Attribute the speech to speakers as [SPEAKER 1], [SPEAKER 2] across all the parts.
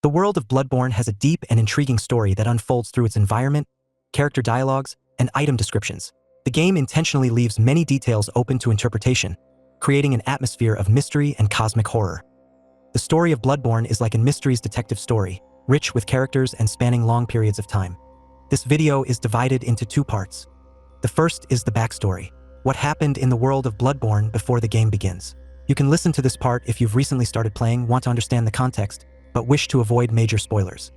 [SPEAKER 1] The world of Bloodborne has a deep and intriguing story that unfolds through its environment, character dialogues, and item descriptions. The game intentionally leaves many details open to interpretation, creating an atmosphere of mystery and cosmic horror. The story of Bloodborne is like a mystery's detective story, rich with characters and spanning long periods of time. This video is divided into two parts. The first is the backstory, what happened in the world of Bloodborne before the game begins. You can listen to this part if you've recently started playing, want to understand the context, but wish to avoid major spoilers.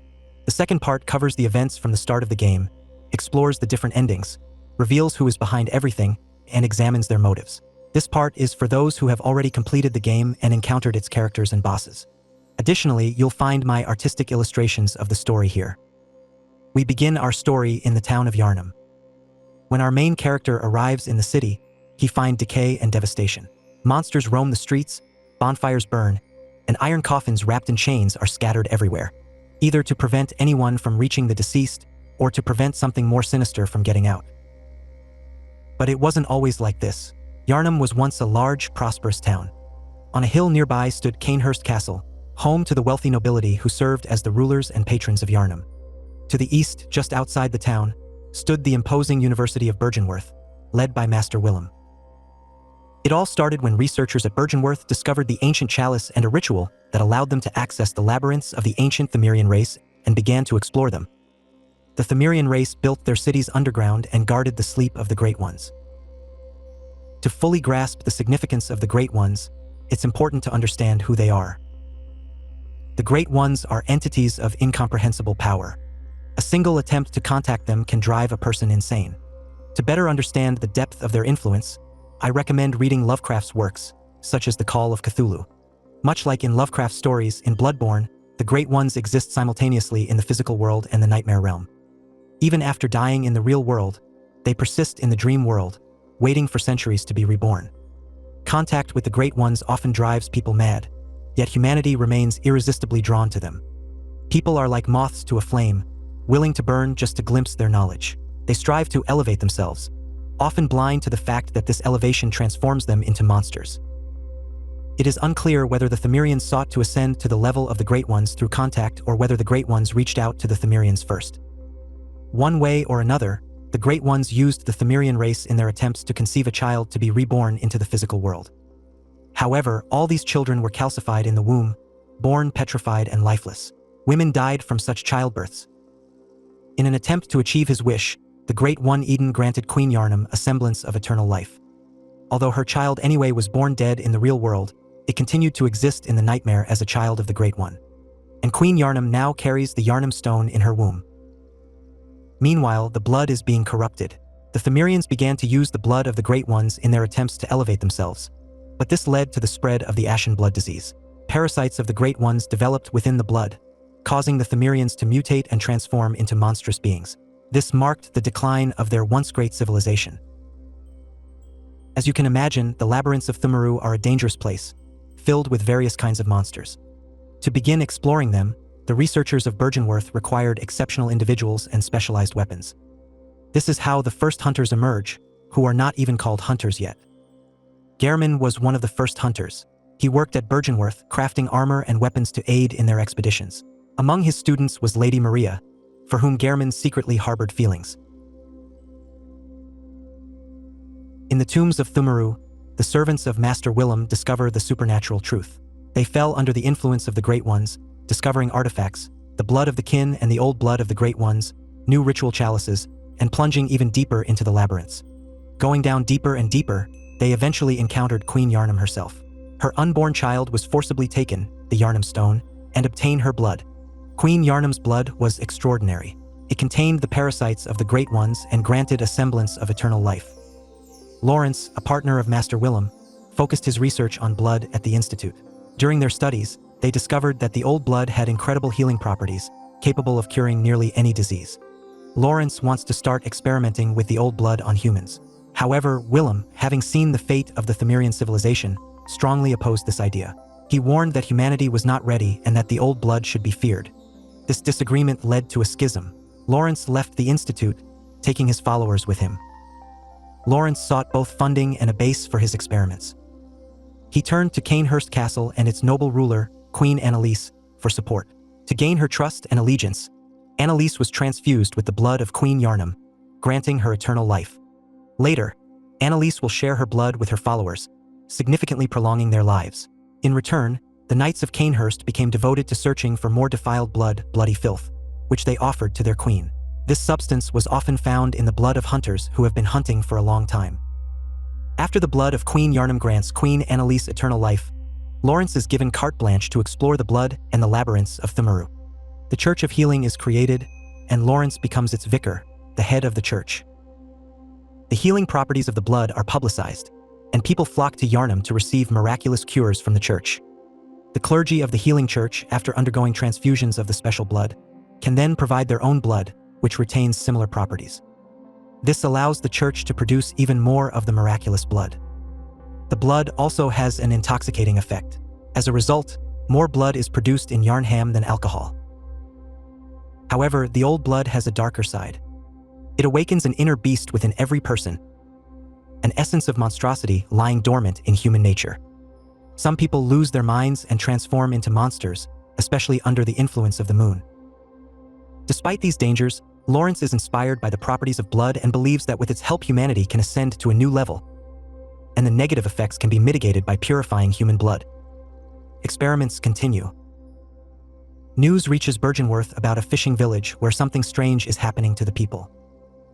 [SPEAKER 1] The second part covers the events from the start of the game, explores the different endings, reveals who is behind everything, and examines their motives. This part is for those who have already completed the game and encountered its characters and bosses. Additionally, you'll find my artistic illustrations of the story here. We begin our story in the town of Yharnam. When our main character arrives in the city, he finds decay and devastation. Monsters roam the streets, bonfires burn, and iron coffins wrapped in chains are scattered everywhere, either to prevent anyone from reaching the deceased or to prevent something more sinister from getting out. But it wasn't always like this. Yharnam was once a large, prosperous town. On a hill nearby stood Cainhurst Castle, home to the wealthy nobility who served as the rulers and patrons of Yharnam. To the east, just outside the town, stood the imposing University of Byrgenwerth, led by Master Willem. It all started when researchers at Byrgenwerth discovered the ancient chalice and a ritual that allowed them to access the labyrinths of the ancient Pthumerian race and began to explore them. The Pthumerian race built their cities underground and guarded the sleep of the Great Ones. To fully grasp the significance of the Great Ones, it's important to understand who they are. The Great Ones are entities of incomprehensible power. A single attempt to contact them can drive a person insane. To better understand the depth of their influence, I recommend reading Lovecraft's works, such as The Call of Cthulhu. Much like in Lovecraft's stories, in Bloodborne, the Great Ones exist simultaneously in the physical world and the nightmare realm. Even after dying in the real world, they persist in the dream world, waiting for centuries to be reborn. Contact with the Great Ones often drives people mad, yet humanity remains irresistibly drawn to them. People are like moths to a flame, willing to burn just to glimpse their knowledge. They strive to elevate themselves, often blind to the fact that this elevation transforms them into monsters. It is unclear whether the Pthumerians sought to ascend to the level of the Great Ones through contact or whether the Great Ones reached out to the Pthumerians first. One way or another, the Great Ones used the Pthumerian race in their attempts to conceive a child to be reborn into the physical world. However, all these children were calcified in the womb, born petrified and lifeless. Women died from such childbirths. In an attempt to achieve his wish, the Great One Eden granted Queen Yharnam a semblance of eternal life. Although her child anyway was born dead in the real world, it continued to exist in the nightmare as a child of the Great One. And Queen Yharnam now carries the Yharnam stone in her womb. Meanwhile, the blood is being corrupted. The Pthumerians began to use the blood of the Great Ones in their attempts to elevate themselves. But this led to the spread of the Ashen Blood disease. Parasites of the Great Ones developed within the blood, causing the Pthumerians to mutate and transform into monstrous beings. This marked the decline of their once great civilization. As you can imagine, the Labyrinths of Pthumeru are a dangerous place, filled with various kinds of monsters. To begin exploring them, the researchers of Byrgenwerth required exceptional individuals and specialized weapons. This is how the first hunters emerge, who are not even called hunters yet. Gehrman was one of the first hunters. He worked at Byrgenwerth, crafting armor and weapons to aid in their expeditions. Among his students was Lady Maria, for whom Gehrman secretly harbored feelings. In the tombs of Pthumeru, the servants of Master Willem discover the supernatural truth. They fell under the influence of the Great Ones, discovering artifacts, the blood of the kin and the old blood of the Great Ones, new ritual chalices, and plunging even deeper into the labyrinths. Going down deeper and deeper, they eventually encountered Queen Yharnam herself. Her unborn child was forcibly taken, the Yharnam stone, and obtained her blood. Queen Yharnam's blood was extraordinary. It contained the parasites of the Great Ones and granted a semblance of eternal life. Laurence, a partner of Master Willem, focused his research on blood at the Institute. During their studies, they discovered that the old blood had incredible healing properties, capable of curing nearly any disease. Laurence wants to start experimenting with the old blood on humans. However, Willem, having seen the fate of the Pthumerian civilization, strongly opposed this idea. He warned that humanity was not ready and that the old blood should be feared. This disagreement led to a schism. Laurence left the Institute, taking his followers with him. Laurence sought both funding and a base for his experiments. He turned to Cainhurst Castle and its noble ruler, Queen Annalise, for support. To gain her trust and allegiance, Anneliese was transfused with the blood of Queen Yarnum, granting her eternal life. Later, Anneliese will share her blood with her followers, significantly prolonging their lives. In return, the Knights of Cainhurst became devoted to searching for more defiled blood, bloody filth, which they offered to their queen. This substance was often found in the blood of hunters who have been hunting for a long time. After the blood of Queen Yarnum grants Queen Anneliese eternal life, Laurence is given carte blanche to explore the blood and the Labyrinths of Pthumeru. The Church of Healing is created, and Laurence becomes its vicar, the head of the church. The healing properties of the blood are publicized, and people flock to Yarnum to receive miraculous cures from the church. The clergy of the healing church, after undergoing transfusions of the special blood, can then provide their own blood, which retains similar properties. This allows the church to produce even more of the miraculous blood. The blood also has an intoxicating effect. As a result, more blood is produced in Yarnham than alcohol. However, the old blood has a darker side. It awakens an inner beast within every person, an essence of monstrosity lying dormant in human nature. Some people lose their minds and transform into monsters, especially under the influence of the moon. Despite these dangers, Laurence is inspired by the properties of blood and believes that with its help humanity can ascend to a new level, and the negative effects can be mitigated by purifying human blood. Experiments continue. News reaches Byrgenworth about a fishing village where something strange is happening to the people.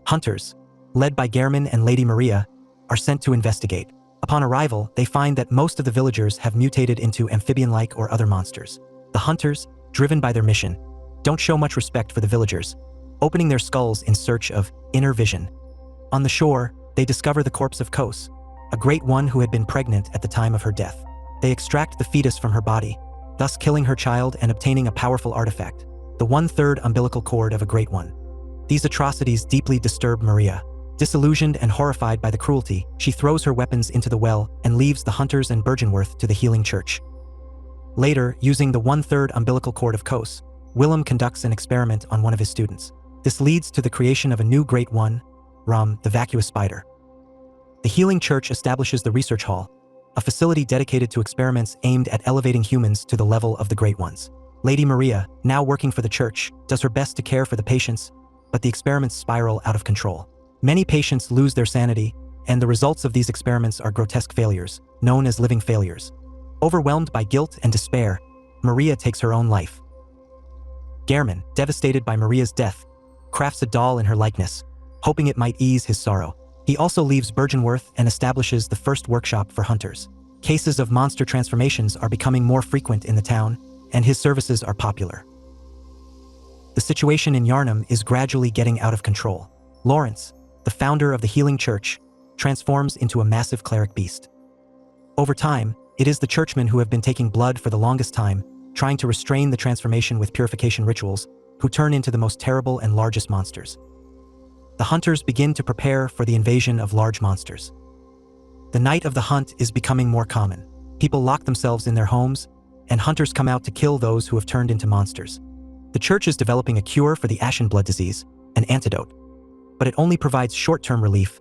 [SPEAKER 1] Hunters, led by Gehrman and Lady Maria, are sent to investigate. Upon arrival, they find that most of the villagers have mutated into amphibian-like or other monsters. The hunters, driven by their mission, don't show much respect for the villagers, opening their skulls in search of inner vision. On the shore, they discover the corpse of Kos, a great one who had been pregnant at the time of her death. They extract the fetus from her body, thus killing her child and obtaining a powerful artifact, the 1/3 umbilical cord of a great one. These atrocities deeply disturb Maria. Disillusioned and horrified by the cruelty, she throws her weapons into the well and leaves the hunters and Byrgenworth to the healing church. Later, using the 1/3 umbilical cord of Kos, Willem conducts an experiment on one of his students. This leads to the creation of a new Great One, Rum, the vacuous spider. The healing church establishes the research hall, a facility dedicated to experiments aimed at elevating humans to the level of the Great Ones. Lady Maria, now working for the church, does her best to care for the patients, but the experiments spiral out of control. Many patients lose their sanity, and the results of these experiments are grotesque failures, known as living failures. Overwhelmed by guilt and despair, Maria takes her own life. Gehrman, devastated by Maria's death, crafts a doll in her likeness, hoping it might ease his sorrow. He also leaves Byrgenworth and establishes the first workshop for hunters. Cases of monster transformations are becoming more frequent in the town, and his services are popular. The situation in Yarnum is gradually getting out of control. Laurence, the founder of the healing church, transforms into a massive cleric beast. Over time, it is the churchmen who have been taking blood for the longest time, trying to restrain the transformation with purification rituals, who turn into the most terrible and largest monsters. The hunters begin to prepare for the invasion of large monsters. The night of the hunt is becoming more common. People lock themselves in their homes, and hunters come out to kill those who have turned into monsters. The church is developing a cure for the ashen blood disease, an antidote, but it only provides short-term relief.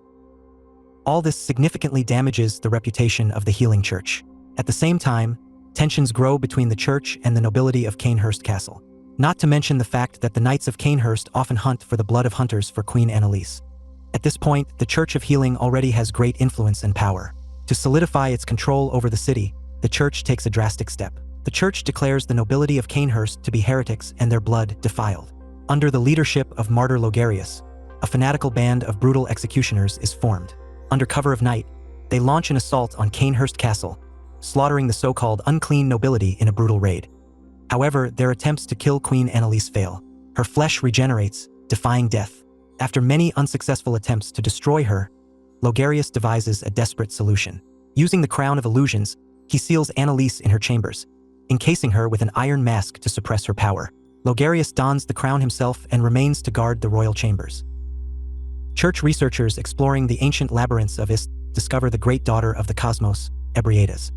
[SPEAKER 1] All this significantly damages the reputation of the healing church. At the same time, tensions grow between the church and the nobility of Cainhurst Castle. Not to mention the fact that the Knights of Cainhurst often hunt for the blood of hunters for Queen Anneliese. At this point, the Church of Healing already has great influence and power. To solidify its control over the city, the church takes a drastic step. The church declares the nobility of Cainhurst to be heretics and their blood defiled. Under the leadership of Martyr Logarius, a fanatical band of brutal executioners is formed. Under cover of night, they launch an assault on Cainhurst Castle, slaughtering the so-called unclean nobility in a brutal raid. However, their attempts to kill Queen Anneliese fail. Her flesh regenerates, defying death. After many unsuccessful attempts to destroy her, Logarius devises a desperate solution. Using the Crown of Illusions, he seals Anneliese in her chambers, encasing her with an iron mask to suppress her power. Logarius dons the crown himself and remains to guard the royal chambers. Church researchers exploring the ancient labyrinths of Ist discover the great daughter of the cosmos, Ibraitas.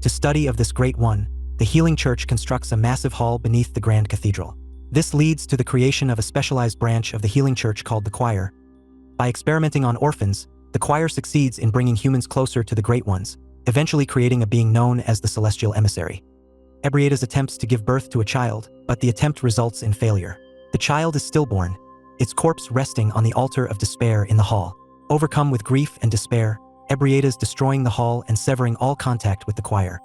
[SPEAKER 1] To study of this great one, the healing church constructs a massive hall beneath the grand cathedral. This leads to the creation of a specialized branch of the healing church called the choir. By experimenting on orphans, the choir succeeds in bringing humans closer to the great ones, eventually creating a being known as the celestial emissary. Ibraitas attempts to give birth to a child, but the attempt results in failure. The child is stillborn, its corpse resting on the altar of despair in the hall. Overcome with grief and despair, Ibraitas destroying the hall and severing all contact with the choir.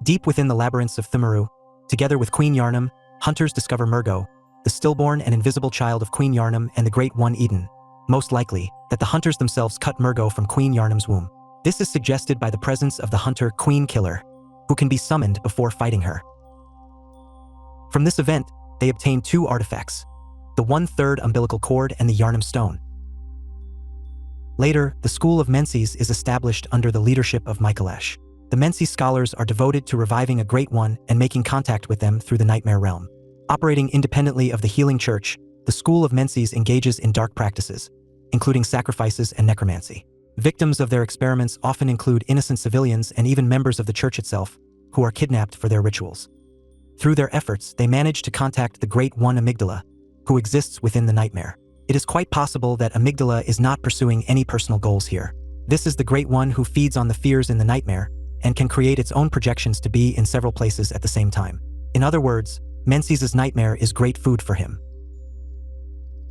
[SPEAKER 1] Deep within the Labyrinths of Pthumeru, together with Queen Yharnam, hunters discover Murgo, the stillborn and invisible child of Queen Yharnam and the Great One Eden. Most likely, that the hunters themselves cut Murgo from Queen Yharnam's womb. This is suggested by the presence of the hunter Queen Killer, who can be summoned before fighting her. From this event, they obtain two artifacts, the 1/3 umbilical cord and the Yharnam stone. Later, the school of Mensis is established under the leadership of Michaelash. The Mensis scholars are devoted to reviving a Great One and making contact with them through the Nightmare Realm. Operating independently of the Healing Church, the school of Mensis engages in dark practices, including sacrifices and necromancy. Victims of their experiments often include innocent civilians and even members of the church itself, who are kidnapped for their rituals. Through their efforts, they manage to contact the Great One Amygdala, who exists within the nightmare. It is quite possible that Amygdala is not pursuing any personal goals here. This is the Great One who feeds on the fears in the nightmare and can create its own projections to be in several places at the same time. In other words, Mensis's nightmare is great food for him.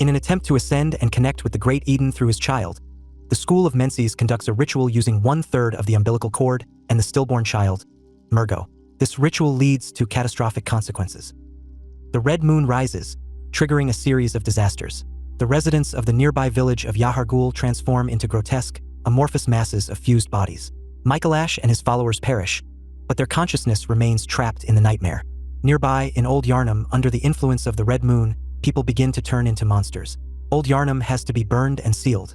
[SPEAKER 1] In an attempt to ascend and connect with the Great Eden through his child, the school of Mensis conducts a ritual using 1/3 of the umbilical cord and the stillborn child, Murgo. This ritual leads to catastrophic consequences. The red moon rises, triggering a series of disasters. The residents of the nearby village of Yahargul transform into grotesque, amorphous masses of fused bodies. Michaelash and his followers perish, but their consciousness remains trapped in the nightmare. Nearby, in Old Yharnam, under the influence of the red moon, people begin to turn into monsters. Old Yharnam has to be burned and sealed.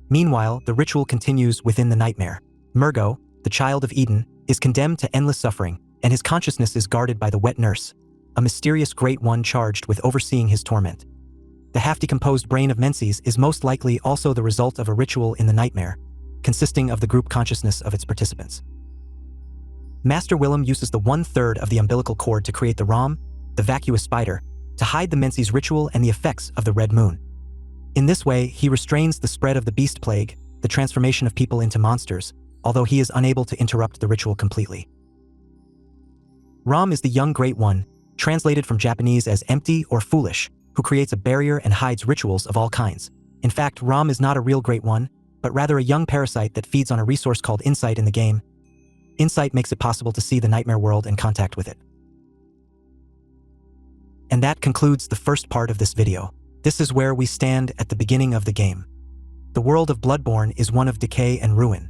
[SPEAKER 1] Meanwhile, the ritual continues within the nightmare. Murgo, the child of Eden, is condemned to endless suffering, and his consciousness is guarded by the wet nurse, a mysterious Great One charged with overseeing his torment. The half-decomposed brain of Mensis is most likely also the result of a ritual in the nightmare, consisting of the group consciousness of its participants. Master Willem uses the 1/3 of the umbilical cord to create the Rom, the vacuous spider, to hide the Mensis ritual and the effects of the red moon. In this way, he restrains the spread of the beast plague, the transformation of people into monsters, although he is unable to interrupt the ritual completely. Rom is the young Great One, translated from Japanese as empty or foolish, who creates a barrier and hides rituals of all kinds. In fact, Rom is not a real Great One, but rather a young parasite that feeds on a resource called insight in the game. Insight makes it possible to see the nightmare world and contact with it. And that concludes the first part of this video. This is where we stand at the beginning of the game. The world of Bloodborne is one of decay and ruin.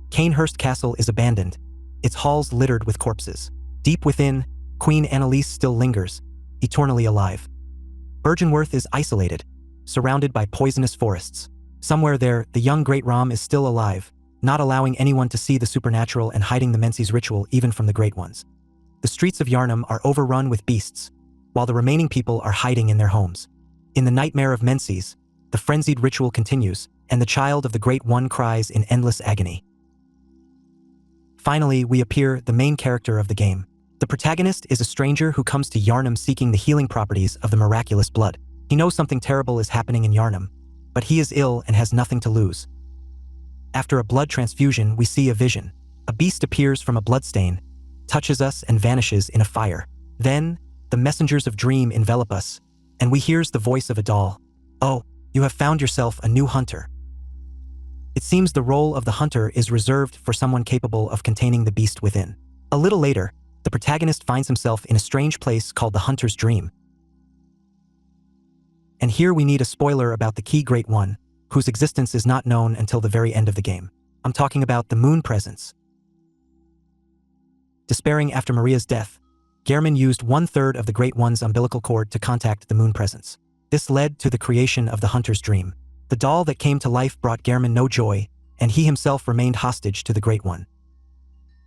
[SPEAKER 1] Canehurst Castle is abandoned, its halls littered with corpses. Deep within, Queen Annalise still lingers, eternally alive. Byrgenworth is isolated, surrounded by poisonous forests. Somewhere there, the young Great Rom is still alive, not allowing anyone to see the supernatural and hiding the Mensis ritual even from the Great Ones. The streets of Yharnam are overrun with beasts, while the remaining people are hiding in their homes. In the nightmare of Mensis, the frenzied ritual continues, and the child of the Great One cries in endless agony. Finally, we appear the main character of the game. The protagonist is a stranger who comes to Yharnam seeking the healing properties of the miraculous blood. He knows something terrible is happening in Yharnam, but he is ill and has nothing to lose. After a blood transfusion, we see a vision. A beast appears from a bloodstain, touches us and vanishes in a fire. Then, the messengers of dream envelop us, and we hears the voice of a doll. "Oh, you have found yourself a new hunter." It seems the role of the hunter is reserved for someone capable of containing the beast within. A little later, the protagonist finds himself in a strange place called the Hunter's Dream. And here we need a spoiler about the key Great One, whose existence is not known until the very end of the game. I'm talking about the Moon Presence. Despairing after Maria's death, Gehrman used 1/3 of the Great One's umbilical cord to contact the Moon Presence. This led to the creation of the Hunter's Dream. The doll that came to life brought Gehrman no joy, and he himself remained hostage to the Great One.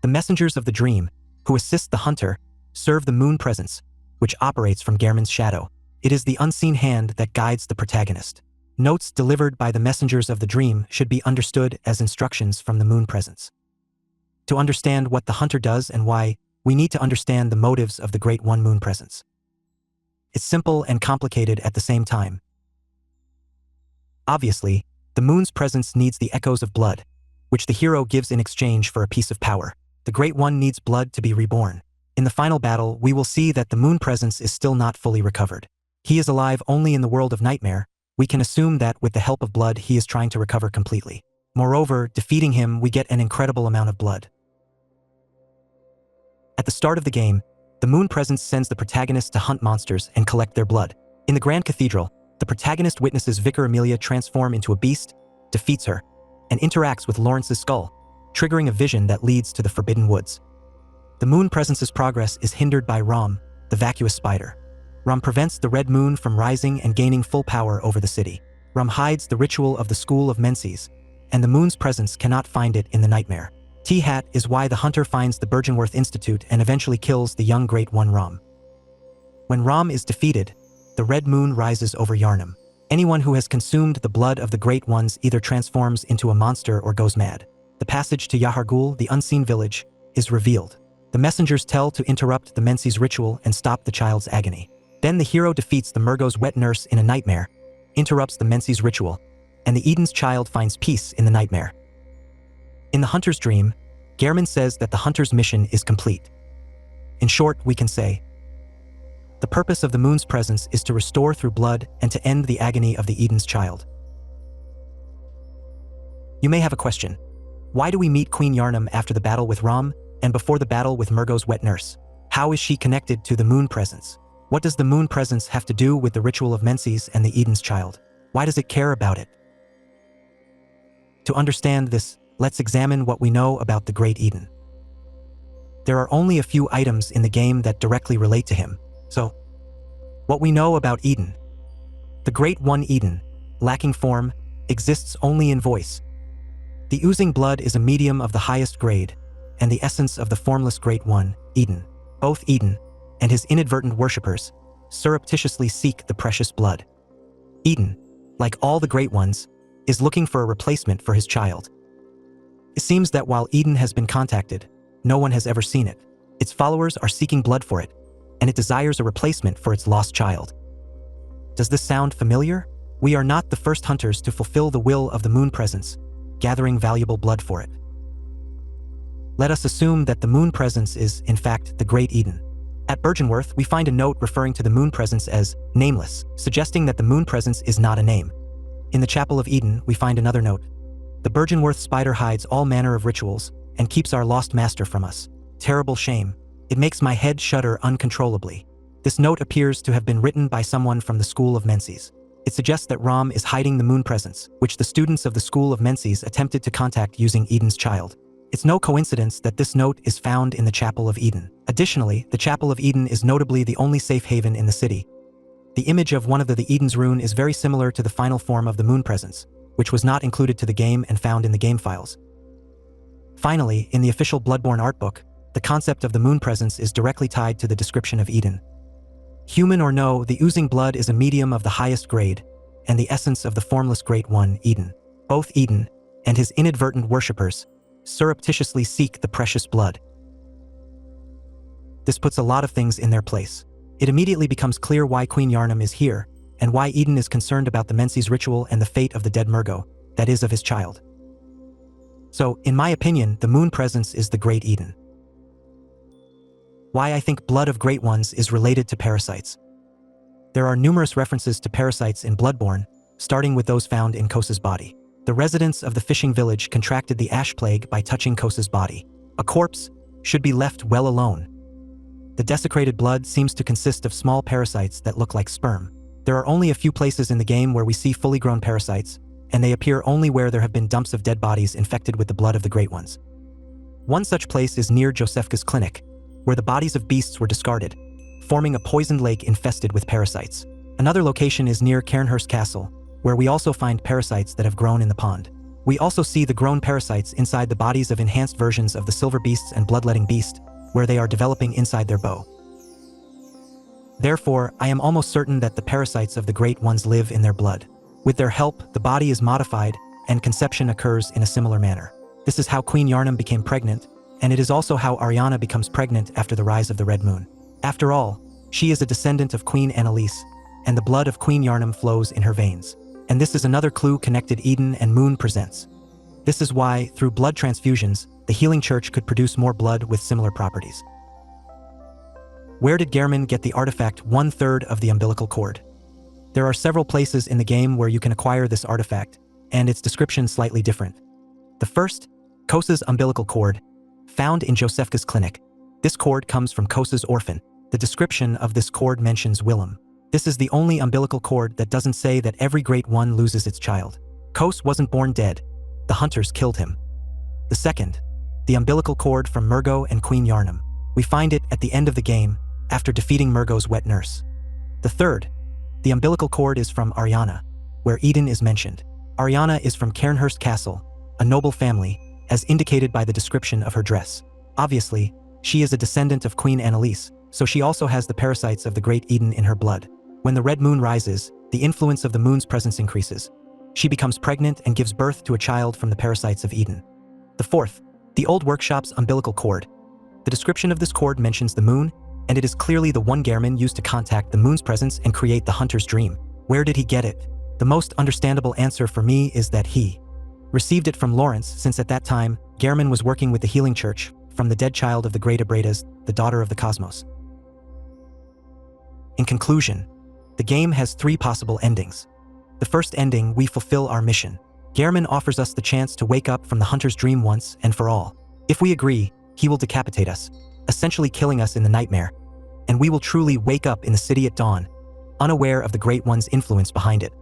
[SPEAKER 1] The messengers of the dream, who assist the hunter, serve the Moon Presence, which operates from Gehrman's shadow. It is the unseen hand that guides the protagonist. Notes delivered by the messengers of the dream should be understood as instructions from the Moon Presence. To understand what the hunter does and why, we need to understand the motives of the Great One Moon Presence. It's simple and complicated at the same time. Obviously, the Moon's presence needs the echoes of blood, which the hero gives in exchange for a piece of power. The Great One needs blood to be reborn. In the final battle, we will see that the moon presence is still not fully recovered. He is alive only in the world of nightmare. We can assume that with the help of blood, he is trying to recover completely. Moreover, defeating him, we get an incredible amount of blood. At the start of the game, the moon presence sends the protagonist to hunt monsters and collect their blood. In the Grand Cathedral, the protagonist witnesses Vicar Amelia transform into a beast, defeats her, and interacts with Laurence's skull, triggering a vision that leads to the Forbidden Woods. The moon presence's progress is hindered by Rom, the vacuous spider. Rom prevents the red moon from rising and gaining full power over the city. Rom hides the ritual of the school of Menses, and the moon's presence cannot find it in the nightmare. T-Hat is why the hunter finds the Bergenworth Institute and eventually kills the young Great One Rom. When Rom is defeated, the red moon rises over Yharnam. Anyone who has consumed the blood of the Great Ones either transforms into a monster or goes mad. The passage to Yahar'gul, the unseen village, is revealed. The messengers tell to interrupt the Mensis Ritual and stop the child's agony. Then the hero defeats the Murgo's wet nurse in a nightmare, interrupts the Mensis Ritual, and the Eden's child finds peace in the nightmare. In the hunter's dream, Gehrman says that the hunter's mission is complete. In short, we can say, the purpose of the moon's presence is to restore through blood and to end the agony of the Eden's child. You may have a question. Why do we meet Queen Yharnam after the battle with Rom and before the battle with Murgo's wet nurse? How is she connected to the moon presence? What does the moon presence have to do with the ritual of Menses and the Eden's child? Why does it care about it? To understand this, let's examine what we know about the Great Eden. There are only a few items in the game that directly relate to him. So, what we know about Eden. The Great One Eden, lacking form, exists only in voice. The oozing blood is a medium of the highest grade, and the essence of the formless Great One, Eden. Both Eden and his inadvertent worshippers surreptitiously seek the precious blood. Eden, like all the Great Ones, is looking for a replacement for his child. It seems that while Eden has been contacted, no one has ever seen it. Its followers are seeking blood for it, and it desires a replacement for its lost child. Does this sound familiar? We are not the first hunters to fulfill the will of the moon presence, gathering valuable blood for it. Let us assume that the moon presence is, in fact, the Great Eden. At Bergenworth, we find a note referring to the moon presence as nameless, suggesting that the moon presence is not a name. In the Chapel of Eden, we find another note. The Bergenworth spider hides all manner of rituals and keeps our lost master from us. Terrible shame. It makes my head shudder uncontrollably. This note appears to have been written by someone from the School of Menses. It suggests that Rom is hiding the moon presence, which the students of the School of Menses attempted to contact using Eden's child. It's no coincidence that this note is found in the Chapel of Eden. Additionally, the Chapel of Eden is notably the only safe haven in the city. The image of one of the Eden's rune is very similar to the final form of the moon presence, which was not included to the game and found in the game files. Finally, in the official Bloodborne art book, the concept of the moon presence is directly tied to the description of Eden. Human or no, the oozing blood is a medium of the highest grade, and the essence of the formless Great One, Eden. Both Eden and his inadvertent worshippers surreptitiously seek the precious blood. This puts a lot of things in their place. It immediately becomes clear why Queen Yharnam is here, and why Eden is concerned about the Menses Ritual and the fate of the dead Murgo, that is, of his child. So, in my opinion, the moon presence is the Great Eden. Why I think blood of Great Ones is related to parasites. There are numerous references to parasites in Bloodborne, starting with those found in Kosa's body. The residents of the fishing village contracted the ash plague by touching Kosa's body. A corpse should be left well alone. The desecrated blood seems to consist of small parasites that look like sperm. There are only a few places in the game where we see fully grown parasites, and they appear only where there have been dumps of dead bodies infected with the blood of the Great Ones. One such place is near Josefka's clinic, where the bodies of beasts were discarded, forming a poisoned lake infested with parasites. Another location is near Cairnhurst Castle, where we also find parasites that have grown in the pond. We also see the grown parasites inside the bodies of enhanced versions of the Silver Beasts and Bloodletting Beast, where they are developing inside their bow. Therefore, I am almost certain that the parasites of the Great Ones live in their blood. With their help, the body is modified, and conception occurs in a similar manner. This is how Queen Yharnam became pregnant, and it is also how Ariana becomes pregnant after the rise of the Red Moon. After all, she is a descendant of Queen Annalise, and the blood of Queen Yharnam flows in her veins. And this is another clue connected Eden and Moon presents. This is why, through blood transfusions, the Healing Church could produce more blood with similar properties. Where did Gehrman get the artifact 1/3 of the umbilical cord? There are several places in the game where you can acquire this artifact, and its description slightly different. The first, Kosa's umbilical cord, found in Josefka's clinic. This cord comes from Kosa's orphan. The description of this cord mentions Willem. This is the only umbilical cord that doesn't say that every Great One loses its child. Kos wasn't born dead. The hunters killed him. The second, the umbilical cord from Murgo and Queen Yarnum. We find it at the end of the game, after defeating Murgo's wet nurse. The third, the umbilical cord is from Ariana, where Eden is mentioned. Ariana is from Cairnhurst Castle, a noble family, as indicated by the description of her dress. Obviously, she is a descendant of Queen Annalise, so she also has the parasites of the Great Eden in her blood. When the red moon rises, the influence of the moon's presence increases. She becomes pregnant and gives birth to a child from the parasites of Eden. The fourth, the old workshop's umbilical cord. The description of this cord mentions the moon, and it is clearly the one Gehrman used to contact the moon's presence and create the hunter's dream. Where did he get it? The most understandable answer for me is that he received it from Laurence, since at that time, Gehrman was working with the healing church, from the dead child of the great Ibraitas, the daughter of the cosmos. In conclusion, the game has 3 possible endings. The first ending, we fulfill our mission. Gehrman offers us the chance to wake up from the hunter's dream once and for all. If we agree, he will decapitate us, essentially killing us in the nightmare, and we will truly wake up in the city at dawn, unaware of the Great One's influence behind it.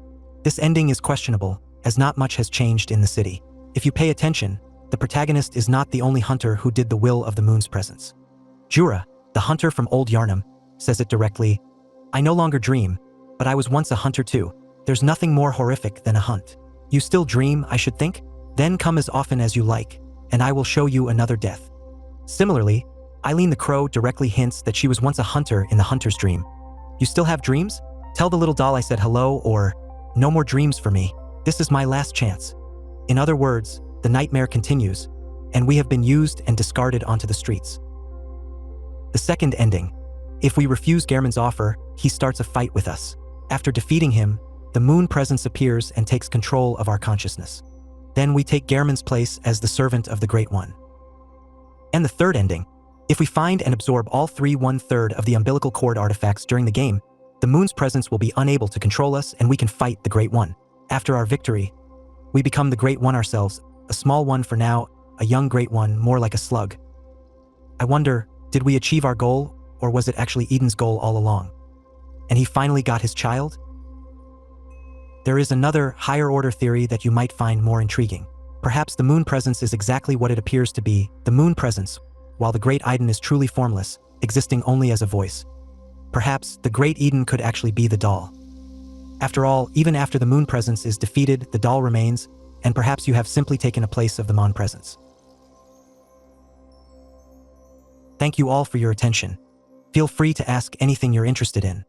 [SPEAKER 1] This ending is questionable, as not much has changed in the city. If you pay attention, the protagonist is not the only hunter who did the will of the moon's presence. Jura, the hunter from Old Yarnum, says it directly, "I no longer dream, but I was once a hunter too. There's nothing more horrific than a hunt. You still dream, I should think? Then come as often as you like, and I will show you another death." Similarly, Eileen the Crow directly hints that she was once a hunter in the hunter's dream. You still have dreams? Tell the little doll I said hello, or no more dreams for me. This is my last chance. In other words, the nightmare continues, and we have been used and discarded onto the streets. The second ending. If we refuse Gehrman's offer, he starts a fight with us. After defeating him, the moon presence appears and takes control of our consciousness. Then we take Gehrman's place as the servant of the Great One. And the third ending. If we find and absorb all 1/3 of the umbilical cord artifacts during the game, the moon's presence will be unable to control us and we can fight the Great One. After our victory, we become the Great One ourselves, a small one for now, a young Great One more like a slug. I wonder, did we achieve our goal, or was it actually Eden's goal all along? And he finally got his child? There is another, higher-order theory that you might find more intriguing. Perhaps the moon presence is exactly what it appears to be, the moon presence, while the Great Eden is truly formless, existing only as a voice. Perhaps the Great Eden could actually be the doll. After all, even after the moon presence is defeated, the doll remains, and perhaps you have simply taken a place of the mon presence. Thank you all for your attention. Feel free to ask anything you're interested in.